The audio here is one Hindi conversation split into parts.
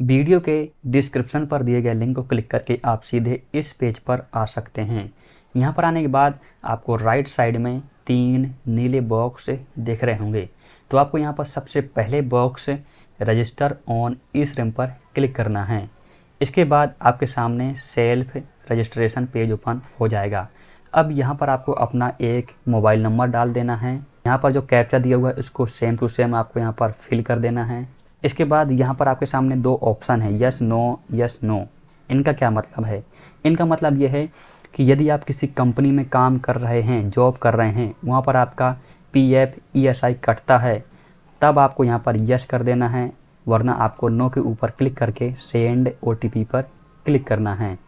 वीडियो के डिस्क्रिप्शन पर दिए गए लिंक को क्लिक करके आप सीधे इस पेज पर आ सकते हैं। यहाँ पर आने के बाद आपको राइट साइड में 3 नीले बॉक्स दिख रहे होंगे। तो आपको यहाँ पर सबसे पहले बॉक्स रजिस्टर ऑन ई-श्रम पर क्लिक करना है। इसके बाद आपके सामने सेल्फ रजिस्ट्रेशन पेज ओपन हो जाएगा। अब यहाँ पर आपको अपना एक मोबाइल नंबर डाल देना है। यहाँ पर जो कैप्चा दिया हुआ है उसको सेम टू सेम आपको यहाँ पर फिल कर देना है। इसके बाद यहाँ पर आपके सामने 2 ऑप्शन है, यस नो। इनका क्या मतलब है? इनका मतलब ये है कि यदि आप किसी कंपनी में काम कर रहे हैं, जॉब कर रहे हैं, वहाँ पर आपका पीएफ ईएसआई कटता है, तब आपको यहाँ पर यस कर देना है, वरना आपको नो के ऊपर क्लिक करके सेंड ओटीपी पर क्लिक करना है।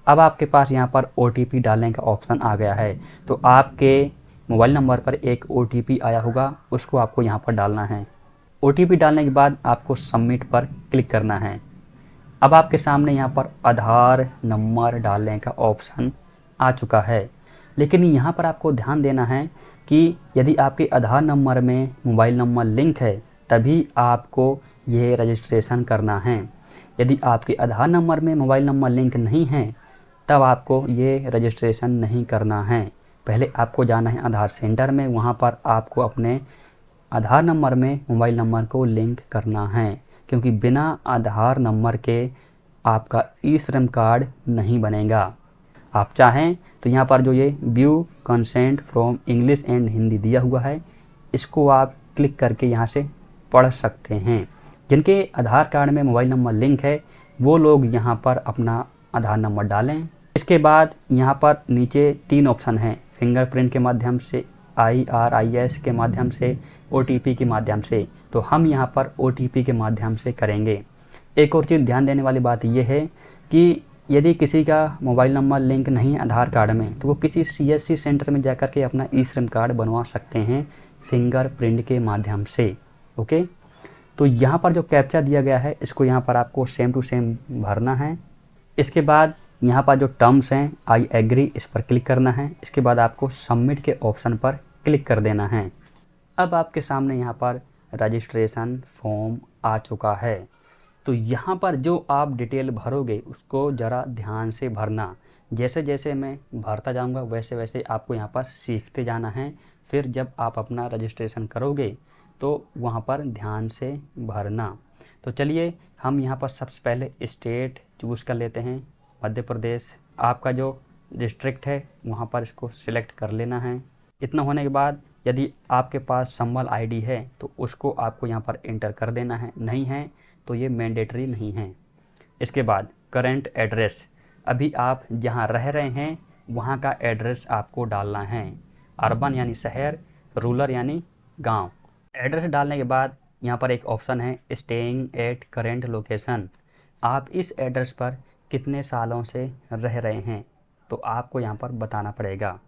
अब आपके पास यहाँ पर ओटीपी डालने का ऑप्शन आ गया है। तो आपके मोबाइल नंबर पर एक ओटीपी आया होगा, उसको आपको यहाँ पर डालना है। ओटीपी डालने के बाद आपको सबमिट पर क्लिक करना है। अब आपके सामने यहाँ पर आधार नंबर डालने का ऑप्शन आ चुका है, लेकिन यहाँ पर आपको ध्यान देना है कि यदि आपके आधार नंबर में मोबाइल नंबर लिंक है तभी आपको ये रजिस्ट्रेशन करना है। यदि आपके आधार नंबर में मोबाइल नंबर लिंक नहीं है तब आपको ये रजिस्ट्रेशन नहीं करना है। पहले आपको जाना है आधार सेंटर में, वहाँ पर आपको अपने आधार नंबर में मोबाइल नंबर को लिंक करना है, क्योंकि बिना आधार नंबर के आपका ई-श्रम कार्ड नहीं बनेगा। आप चाहें तो यहाँ पर जो ये view consent from English and Hindi दिया हुआ है, इसको आप क्लिक करके यहाँ से पढ़ सकते हैं। जिनके आधार कार्ड में मोबाइल नंबर लिंक है वो लोग यहाँ पर अपना आधार नंबर डालें। इसके बाद यहाँ पर नीचे 3 ऑप्शन हैं, फिंगरप्रिंट के माध्यम से, IRIS के माध्यम से, OTP के माध्यम से। तो हम यहाँ पर OTP के माध्यम से करेंगे। एक और चीज़ ध्यान देने वाली बात यह है कि यदि किसी का मोबाइल नंबर लिंक नहीं है आधार कार्ड में, तो वो किसी CSC सेंटर में जाकर के अपना ई-श्रम कार्ड बनवा सकते हैं फिंगरप्रिंट के माध्यम से। ओके, तो यहाँ पर जो कैप्चा दिया गया है इसको यहाँ पर आपको सेम टू सेम भरना है। इसके बाद यहाँ पर जो टर्म्स हैं, आई एग्री, इस पर क्लिक करना है। इसके बाद आपको सबमिट के ऑप्शन पर क्लिक कर देना है। अब आपके सामने यहाँ पर रजिस्ट्रेशन फॉर्म आ चुका है। तो यहाँ पर जो आप डिटेल भरोगे उसको ज़रा ध्यान से भरना। जैसे जैसे मैं भरता जाऊँगा वैसे वैसे आपको यहाँ पर सीखते जाना है। फिर जब आप अपना रजिस्ट्रेशन करोगे तो वहाँ पर ध्यान से भरना। तो चलिए हम यहाँ पर सबसे पहले स्टेट चूज़ कर लेते हैं, मध्य प्रदेश। आपका जो डिस्ट्रिक्ट है वहाँ पर इसको सिलेक्ट कर लेना है। इतना होने के बाद यदि आपके पास संबल आईडी है तो उसको आपको यहाँ पर एंटर कर देना है, नहीं है तो ये मैंडेटरी नहीं है। इसके बाद करंट एड्रेस, अभी आप जहाँ रह रहे हैं वहाँ का एड्रेस आपको डालना है। अर्बन यानी शहर, रूरल यानी गांव। एड्रेस डालने के बाद यहाँ पर एक ऑप्शन है स्टेइंग एट करेंट लोकेशन। आप इस एड्रेस पर कितने सालों से रह रहे हैं तो आपको यहाँ पर बताना पड़ेगा।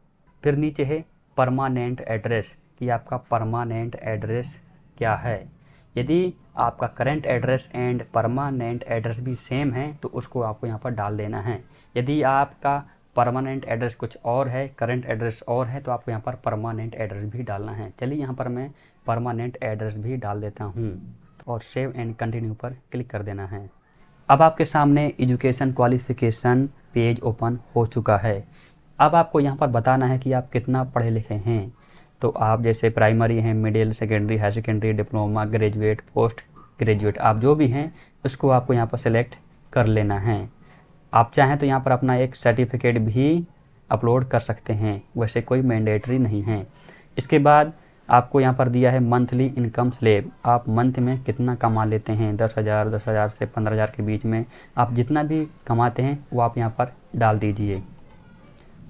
फिर नीचे है परमानेंट एड्रेस, कि आपका परमानेंट एड्रेस क्या है। यदि आपका current address and permanent address भी सेम है तो उसको आपको यहाँ पर डाल देना है। यदि आपका परमानेंट एड्रेस कुछ और है, करंट एड्रेस और है, तो आपको यहाँ पर परमानेंट एड्रेस भी डालना है। चलिए यहाँ पर मैं परमानेंट एड्रेस भी डाल देता हूँ और सेव एंड कंटिन्यू पर क्लिक कर देना है। अब आपके सामने एजुकेशन क्वालिफ़िकेशन पेज ओपन हो चुका है। अब आपको यहाँ पर बताना है कि आप कितना पढ़े लिखे हैं। तो आप जैसे प्राइमरी हैं, middle, secondary, high secondary, diploma, graduate, post graduate, आप जो भी हैं उसको आपको यहाँ पर सेलेक्ट कर लेना है। आप चाहें तो यहाँ पर अपना एक सर्टिफिकेट भी अपलोड कर सकते हैं, वैसे कोई मैंडेटरी नहीं है। इसके बाद आपको यहाँ पर दिया है मंथली इनकम स्लैब, आप मंथ में कितना कमा लेते हैं, 10,000 से 15,000 के बीच में आप जितना भी कमाते हैं वो आप यहाँ पर डाल दीजिए।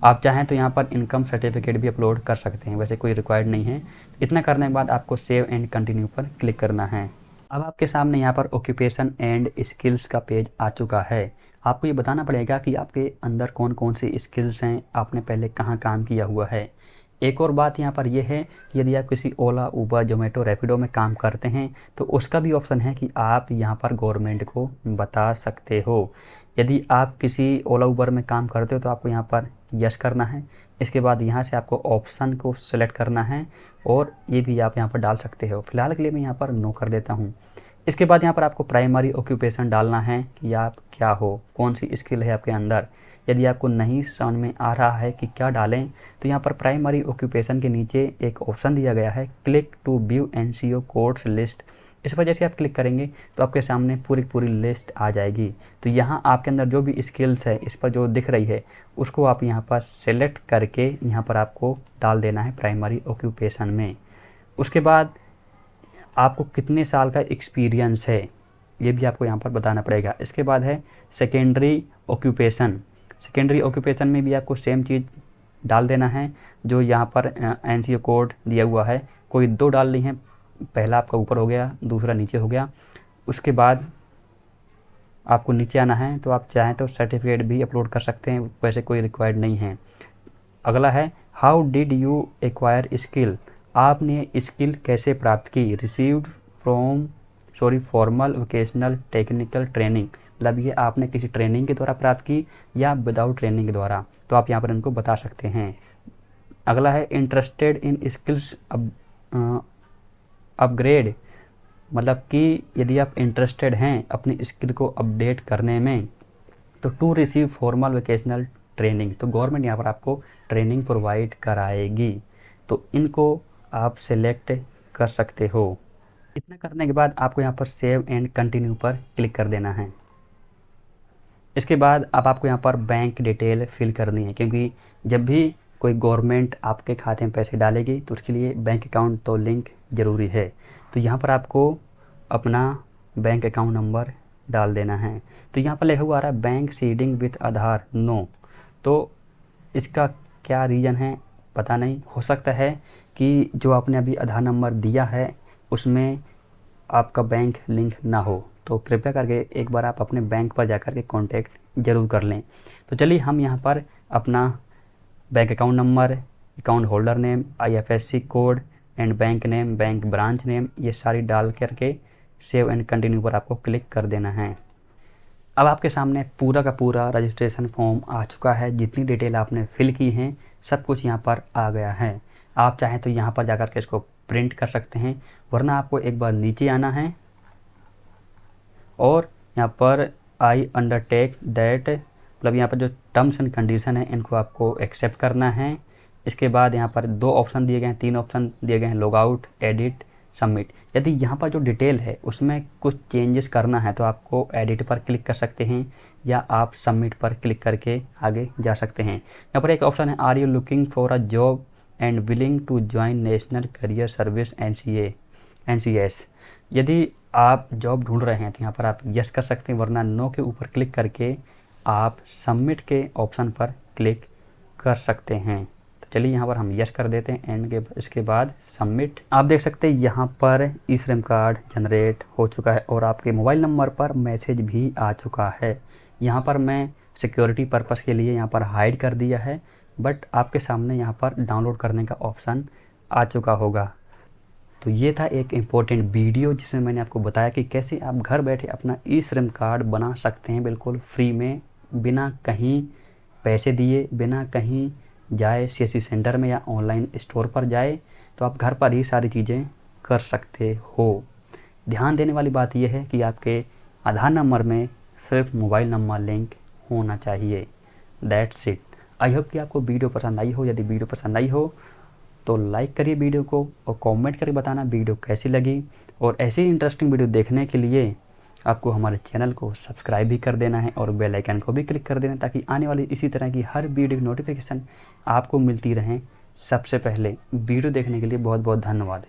आप चाहें तो यहाँ पर इनकम सर्टिफिकेट भी अपलोड कर सकते हैं, वैसे कोई रिक्वायर्ड नहीं है। इतना करने के बाद आपको सेव एंड कंटिन्यू पर क्लिक करना है। अब आपके सामने यहाँ पर ऑक्यूपेशन एंड स्किल्स का पेज आ चुका है। आपको ये बताना पड़ेगा कि आपके अंदर कौन कौन सी स्किल्स हैं, आपने पहले कहाँ काम किया हुआ है। एक और बात यहाँ पर यह है कि यदि आप किसी ओला, उबर, जोमेटो, रैपिडो में काम करते हैं तो उसका भी ऑप्शन है कि आप यहाँ पर गवर्नमेंट को बता सकते हो। यदि आप किसी ओला, उबर में काम करते हो तो आपको यहाँ पर यस करना है। इसके बाद यहाँ से आपको ऑप्शन को सिलेक्ट करना है और ये भी आप यहाँ पर डाल सकते हो। फिलहाल के लिए मैं यहाँ पर नो कर देता हूँ। इसके बाद यहाँ पर आपको प्राइमरी ऑक्यूपेशन डालना है कि आप क्या हो, कौन सी स्किल है आपके अंदर। यदि आपको नहीं समझ में आ रहा है कि क्या डालें तो यहाँ पर प्राइमरी ऑक्यूपेशन के नीचे एक ऑप्शन दिया गया है click to view NCO course list. इस पर जैसे आप क्लिक करेंगे तो आपके सामने पूरी लिस्ट आ जाएगी। तो यहाँ आपके अंदर जो भी स्किल्स है इस पर जो दिख रही है उसको आप यहाँ पर सेलेक्ट करके यहाँ पर आपको डाल देना है प्राइमरी ऑक्यूपेशन में। उसके बाद आपको कितने साल का एक्सपीरियंस है ये भी आपको यहाँ पर बताना पड़ेगा। इसके बाद है सेकेंडरी ऑक्यूपेशन। सेकेंडरी ऑक्यूपेशन में भी आपको सेम चीज़ डाल देना है जो यहाँ पर एनसीओ कोड दिया हुआ है। कोई 2 डालनी है, पहला आपका ऊपर हो गया, दूसरा नीचे हो गया। उसके बाद आपको नीचे आना है तो आप चाहें तो सर्टिफिकेट भी अपलोड कर सकते हैं, वैसे कोई रिक्वायर्ड नहीं है। अगला है how did you acquire skill. आपने स्किल कैसे प्राप्त की। Received formal vocational technical training, मतलब ये आपने किसी ट्रेनिंग के द्वारा प्राप्त की या विदाउट ट्रेनिंग के द्वारा, तो आप यहाँ पर इनको बता सकते हैं। अगला है इंटरेस्टेड इन स्किल्स अपग्रेड, मतलब कि यदि आप इंटरेस्टेड हैं अपनी स्किल को अपडेट करने में तो to receive formal vocational training, तो गवर्नमेंट यहाँ पर आपको ट्रेनिंग प्रोवाइड कराएगी, तो इनको आप सेलेक्ट कर सकते हो। इतना करने के बाद आपको यहाँ पर सेव एंड कंटिन्यू पर क्लिक कर देना है। इसके बाद अब आपको यहाँ पर बैंक डिटेल फिल करनी है, क्योंकि जब भी कोई गवर्नमेंट आपके खाते में पैसे डालेगी तो उसके लिए बैंक अकाउंट तो लिंक ज़रूरी है। तो यहाँ पर आपको अपना बैंक अकाउंट नंबर डाल देना है। तो यहाँ पर लिखा हुआ आ रहा है bank seeding with Aadhaar no, तो इसका क्या रीज़न है पता नहीं। हो सकता है कि जो आपने अभी आधार नंबर दिया है उसमें आपका बैंक लिंक ना हो, तो कृपया करके एक बार आप अपने बैंक पर जाकर के कांटेक्ट ज़रूर कर लें। तो चलिए हम यहाँ पर अपना bank account number, account holder name, IFSC code and bank name, bank branch name, ये सारी डाल करके सेव एंड कंटिन्यू पर आपको क्लिक कर देना है। अब आपके सामने पूरा का पूरा रजिस्ट्रेशन फॉर्म आ चुका है। जितनी डिटेल आपने फिल की हैं सब कुछ यहाँ पर आ गया है। आप चाहें तो यहाँ पर जाकर के इसको प्रिंट कर सकते हैं, वरना आपको एक बार नीचे आना है और यहाँ पर आई अंडरटेक दैट, मतलब यहाँ पर जो टर्म्स एंड कंडीशन है इनको आपको एक्सेप्ट करना है। इसके बाद यहाँ पर 2 ऑप्शन दिए गए हैं, 3 ऑप्शन दिए गए हैं, लॉग आउट, एडिट, सबमिट। यदि यहाँ पर जो डिटेल है उसमें कुछ चेंजेस करना है तो आपको एडिट पर क्लिक कर सकते हैं या आप सबमिट पर क्लिक करके आगे जा सकते हैं। यहाँ पर एक ऑप्शन है are you looking for a job and willing to join National Career Service NCS। यदि आप जॉब ढूंढ रहे हैं तो यहाँ पर आप यस कर सकते हैं, वरना नो के ऊपर क्लिक करके आप सबमिट के ऑप्शन पर क्लिक कर सकते हैं। तो चलिए यहाँ पर हम यस कर देते हैं एंड के इसके बाद सबमिट। आप देख सकते हैं यहाँ पर ई-श्रम कार्ड जनरेट हो चुका है और आपके मोबाइल नंबर पर मैसेज भी आ चुका है। यहाँ पर मैं सिक्योरिटी पर्पस के लिए यहाँ पर हाइड कर दिया है, बट आपके सामने यहाँ पर डाउनलोड करने का ऑप्शन आ चुका होगा। तो ये था एक इम्पोर्टेंट वीडियो जिसमें मैंने आपको बताया कि कैसे आप घर बैठे अपना ई-श्रम कार्ड बना सकते हैं बिल्कुल फ्री में, बिना कहीं पैसे दिए, बिना कहीं जाए CSC सेंटर में या ऑनलाइन स्टोर पर जाए, तो आप घर पर ही सारी चीज़ें कर सकते हो। ध्यान देने वाली बात यह है कि आपके आधार नंबर में सिर्फ मोबाइल नंबर लिंक होना चाहिए। That's it. आई होप कि आपको वीडियो पसंद आई हो। यदि वीडियो पसंद आई हो तो लाइक करिए वीडियो को और कमेंट करके बताना वीडियो कैसी लगी। और ऐसी इंटरेस्टिंग वीडियो देखने के लिए आपको हमारे चैनल को सब्सक्राइब भी कर देना है और बेल आइकन को भी क्लिक कर देना, ताकि आने वाली इसी तरह की हर वीडियो की नोटिफिकेशन आपको मिलती रहें सबसे पहले। वीडियो देखने के लिए बहुत बहुत धन्यवाद।